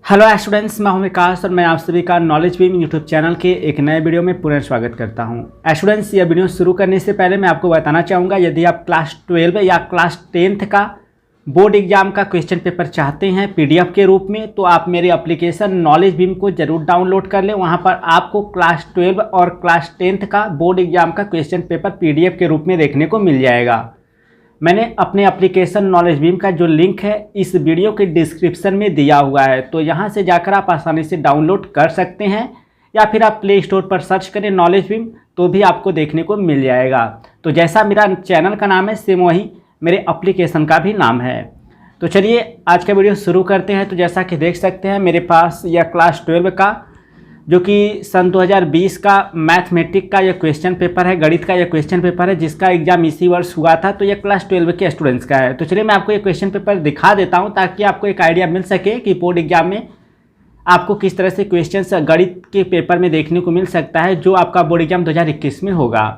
Hello students, मैं हूं विकास और मैं आप सभी का नॉलेज बीम यूट्यूब चैनल के एक नए वीडियो में पुनः स्वागत करता हूं। स्टूडेंट्स, यह वीडियो शुरू करने से पहले मैं आपको बताना चाहूँगा, यदि आप क्लास 12 या क्लास 10th का बोर्ड एग्जाम का क्वेश्चन पेपर चाहते हैं पीडीएफ के रूप में, तो आप मेरे एप्लीकेशन नॉलेज बीम को ज़रूर डाउनलोड कर लें। वहाँ पर आपको क्लास 12 और क्लास 10th का बोर्ड एग्जाम का क्वेश्चन पेपर पीडीएफ के रूप में देखने को मिल जाएगा। मैंने अपने एप्लीकेशन नॉलेज बीम का जो लिंक है इस वीडियो के डिस्क्रिप्शन में दिया हुआ है, तो यहाँ से जाकर आप आसानी से डाउनलोड कर सकते हैं, या फिर आप प्ले स्टोर पर सर्च करें नॉलेज बीम तो भी आपको देखने को मिल जाएगा। तो जैसा मेरा चैनल का नाम है सेम वही मेरे एप्लीकेशन का भी नाम है। तो चलिए आज का वीडियो शुरू करते हैं। तो जैसा कि देख सकते हैं मेरे पास यह क्लास 12 का जो कि सन 2020 का मैथमेटिक का यह क्वेश्चन पेपर है, गणित का यह क्वेश्चन पेपर है जिसका एग्जाम इसी वर्ष हुआ था। तो यह क्लास 12 के स्टूडेंट्स का है। तो चलिए मैं आपको ये क्वेश्चन पेपर दिखा देता हूं ताकि आपको एक आइडिया मिल सके कि बोर्ड एग्जाम में आपको किस तरह से क्वेश्चंस गणित के पेपर में देखने को मिल सकता है जो आपका बोर्ड एग्जाम 2021 में होगा।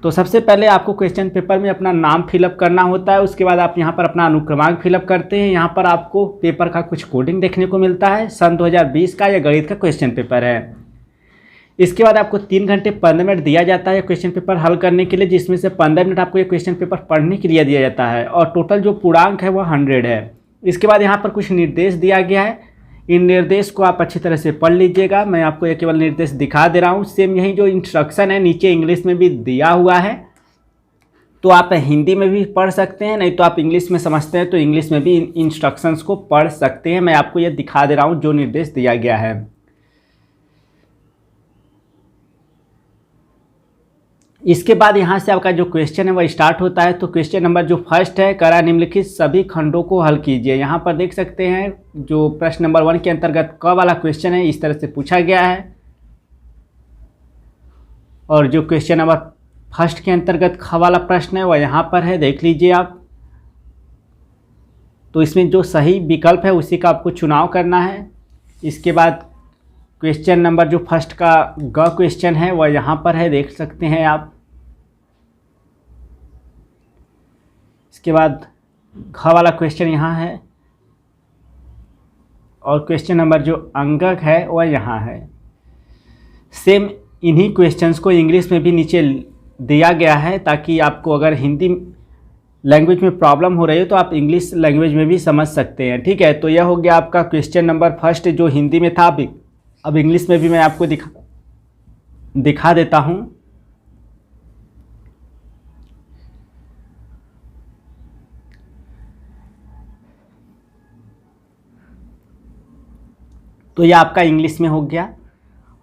तो सबसे पहले आपको क्वेश्चन पेपर में अपना नाम फिलअप करना होता है, उसके बाद आप यहाँ पर अपना अनुक्रमांक फिलअप करते हैं। यहाँ पर आपको पेपर का कुछ कोडिंग देखने को मिलता है। सन 2020 का यह गणित का क्वेश्चन पेपर है। इसके बाद आपको 3 घंटे 15 मिनट दिया जाता है क्वेश्चन पेपर हल करने के लिए, जिसमें से 15 मिनट आपको ये क्वेश्चन पेपर पढ़ने के लिए दिया जाता है और टोटल जो पूर्णांक है वह 100 है। इसके बाद यहाँ पर कुछ निर्देश दिया गया है, इन निर्देश को आप अच्छी तरह से पढ़ लीजिएगा। मैं आपको ये केवल निर्देश दिखा दे रहा हूँ। सेम यही जो इंस्ट्रक्शन है नीचे इंग्लिश में भी दिया हुआ है, तो आप हिंदी में भी पढ़ सकते हैं, नहीं तो आप इंग्लिश में समझते हैं तो इंग्लिश में भी इंस्ट्रक्शंस को पढ़ सकते हैं। मैं आपको ये दिखा दे रहा हूँ जो निर्देश दिया गया है। इसके बाद यहाँ से आपका जो क्वेश्चन है वह स्टार्ट होता है। तो क्वेश्चन नंबर जो फर्स्ट है, करा निम्नलिखित सभी खंडों को हल कीजिए। यहाँ पर देख सकते हैं जो प्रश्न नंबर 1 के अंतर्गत क वाला क्वेश्चन है इस तरह से पूछा गया है, और जो क्वेश्चन नंबर फर्स्ट के अंतर्गत ख वाला प्रश्न है वह यहाँ पर है, देख लीजिए आप। तो इसमें जो सही विकल्प है उसी का आपको चुनाव करना है। इसके बाद क्वेश्चन नंबर जो फर्स्ट का ग क्वेश्चन है वह यहाँ पर है, देख सकते हैं आप। इसके बाद घ वाला क्वेश्चन यहाँ है, और क्वेश्चन नंबर जो अंगक है वह यहाँ है। सेम इन्हीं क्वेश्चंस को इंग्लिश में भी नीचे दिया गया है, ताकि आपको अगर हिंदी लैंग्वेज में प्रॉब्लम हो रही है तो आप इंग्लिश लैंग्वेज में भी समझ सकते हैं। ठीक है, तो यह हो गया आपका क्वेश्चन नंबर फर्स्ट जो हिंदी में था। अब इंग्लिश में भी मैं आपको दिखा देता हूँ। तो यह आपका इंग्लिश में हो गया।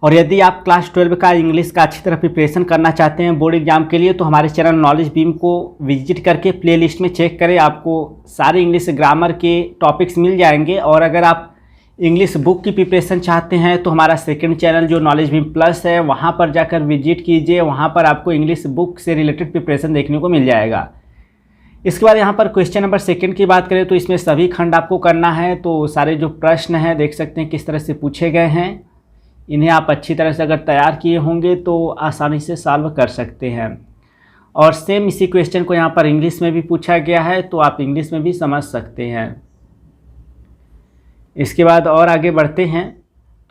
और यदि आप क्लास 12 का इंग्लिश का अच्छी तरह प्रिपरेशन करना चाहते हैं बोर्ड एग्जाम के लिए, तो हमारे चैनल नॉलेज बीम को विजिट करके प्लेलिस्ट में चेक करें, आपको सारे इंग्लिश ग्रामर के टॉपिक्स मिल जाएंगे। और अगर आप इंग्लिश बुक की प्रिपरेशन चाहते हैं तो हमारा सेकंड चैनल जो नॉलेज बीम प्लस है वहाँ पर जाकर विजिट कीजिए, वहाँ पर आपको इंग्लिश बुक से रिलेटेड प्रिपरेशन देखने को मिल जाएगा। इसके बाद यहाँ पर क्वेश्चन नंबर सेकंड की बात करें तो इसमें सभी खंड आपको करना है। तो सारे जो प्रश्न हैं देख सकते हैं किस तरह से पूछे गए हैं, इन्हें आप अच्छी तरह से अगर तैयार किए होंगे तो आसानी से सॉल्व कर सकते हैं। और सेम इसी क्वेश्चन को यहाँ पर इंग्लिश में भी पूछा गया है, तो आप इंग्लिश में भी समझ सकते हैं। इसके बाद और आगे बढ़ते हैं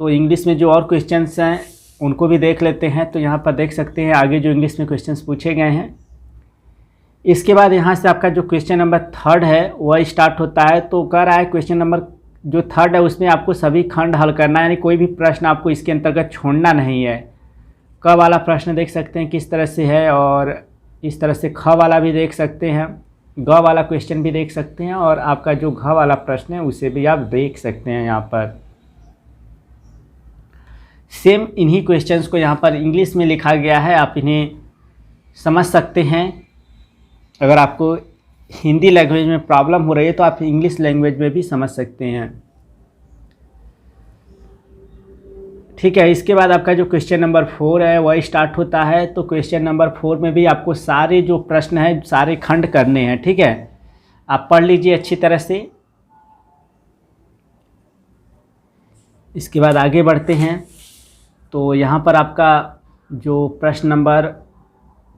तो इंग्लिश में जो और क्वेश्चंस हैं उनको भी देख लेते हैं। तो यहाँ पर देख सकते हैं आगे जो इंग्लिश में क्वेश्चंस पूछे गए हैं। इसके बाद यहाँ से आपका जो क्वेश्चन नंबर थर्ड है वह स्टार्ट होता है। तो कह रहा है क्वेश्चन नंबर जो थर्ड है उसमें आपको सभी खंड हल करना है, यानी कोई भी प्रश्न आपको इसके अंतर्गत छोड़ना नहीं है। क वाला प्रश्न देख सकते हैं किस तरह से है, और इस तरह से ख वाला भी देख सकते हैं, ग वाला क्वेश्चन भी देख सकते हैं, और आपका जो घ वाला प्रश्न है उसे भी आप देख सकते हैं। यहाँ पर सेम इन्हीं क्वेश्चंस को यहाँ पर इंग्लिश में लिखा गया है, आप इन्हें समझ सकते हैं। अगर आपको हिंदी लैंग्वेज में प्रॉब्लम हो रही है तो आप इंग्लिश लैंग्वेज में भी समझ सकते हैं। ठीक है, इसके बाद आपका जो क्वेश्चन नंबर 4 है वह स्टार्ट होता है। तो क्वेश्चन नंबर 4 में भी आपको सारे जो प्रश्न हैं सारे खंड करने हैं। ठीक है, आप पढ़ लीजिए अच्छी तरह से। इसके बाद आगे बढ़ते हैं तो यहाँ पर आपका जो प्रश्न नंबर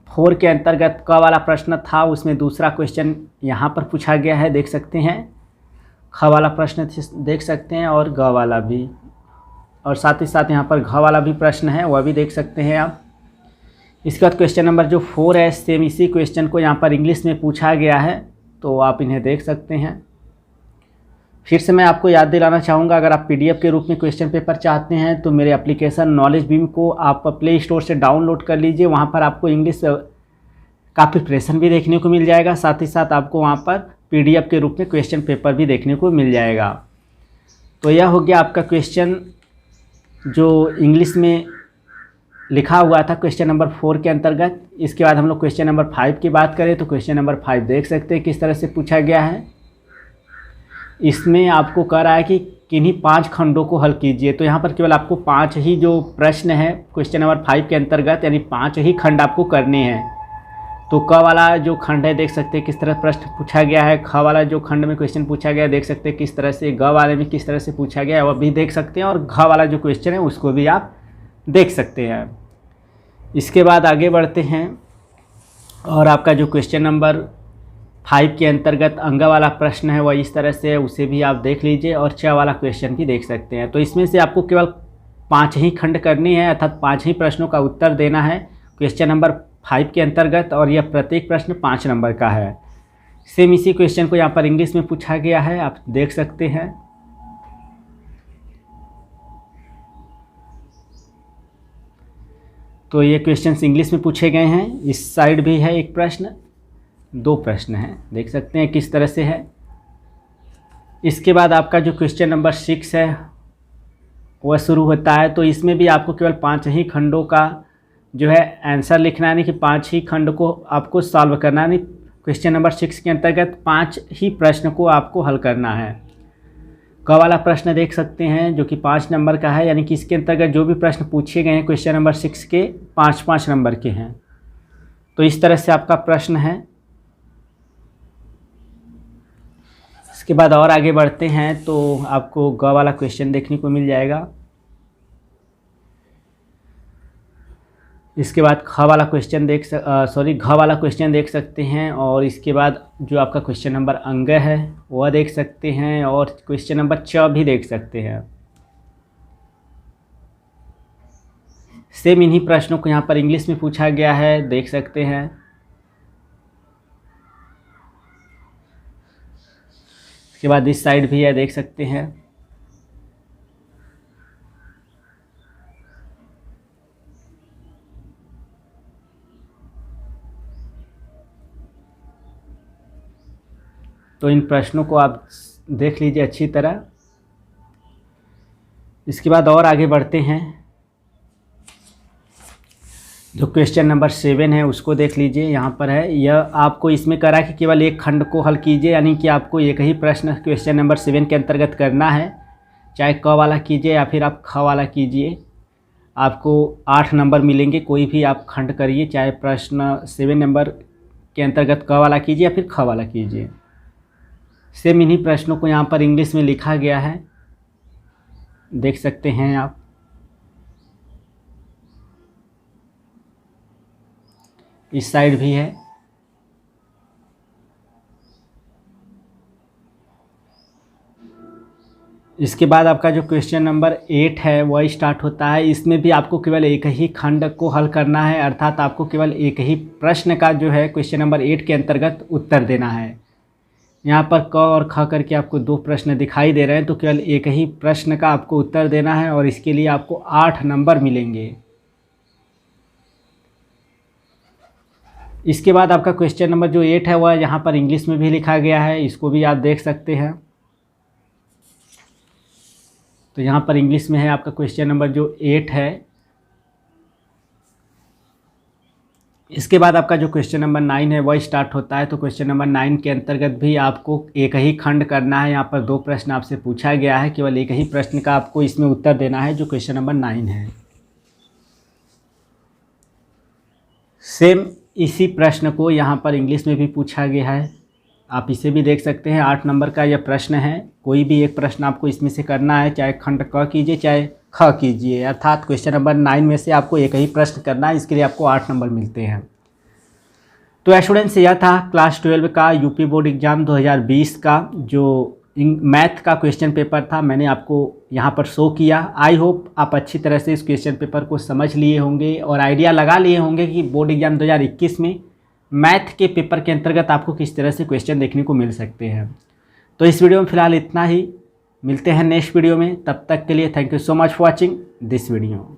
4 के अंतर्गत क वाला प्रश्न था उसमें दूसरा क्वेश्चन यहाँ पर पूछा गया है, देख सकते हैं। ख वाला प्रश्न देख सकते हैं और ग वाला भी, और साथ ही साथ यहाँ पर घ वाला भी प्रश्न है वह भी देख सकते हैं आप। इसके बाद क्वेश्चन नंबर जो 4 है, सेम इसी क्वेश्चन को यहाँ पर इंग्लिश में पूछा गया है, तो आप इन्हें देख सकते हैं। फिर से मैं आपको याद दिलाना चाहूँगा, अगर आप पीडीएफ के रूप में क्वेश्चन पेपर चाहते हैं तो मेरे एप्लीकेशन नॉलेज बीम को आप प्ले स्टोर से डाउनलोड कर लीजिए। वहाँ पर आपको इंग्लिश का प्रिपरेशन भी देखने को मिल जाएगा, साथ ही साथ आपको वहाँ पर पीडीएफ के रूप में क्वेश्चन पेपर भी देखने को मिल जाएगा। तो यह हो गया आपका क्वेश्चन जो इंग्लिश में लिखा हुआ था क्वेश्चन नंबर 4 के अंतर्गत। इसके बाद हम लोग क्वेश्चन नंबर 5 की बात करें तो क्वेश्चन नंबर 5 देख सकते हैं किस तरह से पूछा गया है। इसमें आपको कह रहा है कि किन्हीं 5 खंडों को हल कीजिए। तो यहाँ पर केवल आपको 5 ही जो प्रश्न है क्वेश्चन नंबर 5 के अंतर्गत, यानी 5 ही खंड आपको करने हैं। तो क वाला जो खंड है देख सकते हैं किस तरह प्रश्न पूछा गया है, ख वाला जो खंड में क्वेश्चन पूछा गया है देख सकते हैं किस तरह से, ग वाले में किस तरह से पूछा गया है वह भी देख सकते हैं, और घ वाला जो क्वेश्चन है उसको भी आप देख सकते हैं। इसके बाद आगे बढ़ते हैं और आपका जो क्वेश्चन नंबर 5 के अंतर्गत अंग वाला प्रश्न है वह इस तरह से है, उसे भी आप देख लीजिए, और च वाला क्वेश्चन भी देख सकते हैं। तो इसमें से आपको केवल 5 ही खंड करनी है, अर्थात 5 ही प्रश्नों का उत्तर देना है क्वेश्चन नंबर 5 के अंतर्गत, और यह प्रत्येक प्रश्न 5 नंबर का है। सेम इसी क्वेश्चन को यहाँ पर इंग्लिश में पूछा गया है, आप देख सकते हैं। तो ये क्वेश्चंस इंग्लिश में पूछे गए हैं। इस साइड भी है एक प्रश्न, 2 प्रश्न हैं, देख सकते हैं किस तरह से है। इसके बाद आपका जो क्वेश्चन नंबर 6 है वह शुरू होता है। तो इसमें भी आपको केवल 5 ही खंडों का जो है आंसर लिखना है, यानी कि 5 ही खंड को आपको सॉल्व करना है। क्वेश्चन नंबर 6 के अंतर्गत 5 ही प्रश्न को आपको हल करना है। क वाला प्रश्न देख सकते हैं जो कि 5 नंबर का है, यानी कि इसके अंतर्गत जो भी प्रश्न पूछे गए हैं क्वेश्चन नंबर 6 के 5-5 नंबर के हैं। तो इस तरह से आपका प्रश्न है। इसके बाद और आगे बढ़ते हैं तो आपको ग वाला क्वेश्चन देखने को मिल जाएगा। इसके बाद घ वाला क्वेश्चन देख सकते हैं, और इसके बाद जो आपका क्वेश्चन नंबर अंग है वह देख सकते हैं, और क्वेश्चन नंबर च भी देख सकते हैं। सेम इन्हीं प्रश्नों को यहाँ पर इंग्लिश में पूछा गया है, देख सकते हैं। इसके बाद इस साइड भी है, देख सकते हैं। तो इन प्रश्नों को आप देख लीजिए अच्छी तरह। इसके बाद और आगे बढ़ते हैं, जो क्वेश्चन नंबर 7 है उसको देख लीजिए। यहाँ पर है, यह आपको इसमें करा कि केवल एक खंड को हल कीजिए, यानी कि आपको एक ही प्रश्न क्वेश्चन नंबर 7 के अंतर्गत करना है, चाहे क वाला कीजिए या फिर आप ख वाला कीजिए। आपको 8 नंबर मिलेंगे, कोई भी आप खंड करिए, चाहे प्रश्न 7 नंबर के अंतर्गत क वाला कीजिए या फिर ख वाला कीजिए। सेम इन्हीं प्रश्नों को यहाँ पर इंग्लिश में लिखा गया है, देख सकते हैं आप। इस साइड भी है। इसके बाद आपका जो क्वेश्चन नंबर 8 है वह स्टार्ट होता है। इसमें भी आपको केवल एक ही खंड को हल करना है, अर्थात आपको केवल एक ही प्रश्न का जो है क्वेश्चन नंबर 8 के अंतर्गत उत्तर देना है। यहाँ पर क और ख करके आपको 2 प्रश्न दिखाई दे रहे हैं, तो केवल एक ही प्रश्न का आपको उत्तर देना है, और इसके लिए आपको 8 नंबर मिलेंगे। इसके बाद आपका क्वेश्चन नंबर जो 8 है वह यहाँ पर इंग्लिश में भी लिखा गया है, इसको भी आप देख सकते हैं। तो यहाँ पर इंग्लिश में है आपका क्वेश्चन नंबर जो 8 है। इसके बाद आपका जो क्वेश्चन नंबर 9 है वह स्टार्ट होता है। तो क्वेश्चन नंबर 9 के अंतर्गत भी आपको एक ही खंड करना है। यहाँ पर 2 प्रश्न आपसे पूछा गया है, केवल एक ही प्रश्न का आपको इसमें उत्तर देना है, जो क्वेश्चन नंबर 9 है। सेम इसी प्रश्न को यहाँ पर इंग्लिश में भी पूछा गया है, आप इसे भी देख सकते हैं। 8 नंबर का यह प्रश्न है, कोई भी एक प्रश्न आपको इसमें से करना है, चाहे खंड क कीजिए चाहे ख कीजिए, अर्थात क्वेश्चन नंबर 9 में से आपको एक ही प्रश्न करना है, इसके लिए आपको 8 नंबर मिलते हैं। तो स्टूडेंट्स, यह था क्लास 12 का यूपी बोर्ड एग्ज़ाम 2020 का जो मैथ का क्वेश्चन पेपर था, मैंने आपको यहाँ पर शो किया। आई होप आप अच्छी तरह से इस क्वेश्चन पेपर को समझ लिए होंगे और आइडिया लगा लिए होंगे कि बोर्ड एग्जाम 2021 में मैथ के पेपर के अंतर्गत आपको किस तरह से क्वेश्चन देखने को मिल सकते हैं। तो इस वीडियो में फ़िलहाल इतना ही, मिलते हैं नेक्स्ट वीडियो में। तब तक के लिए thank you so much for watching this video.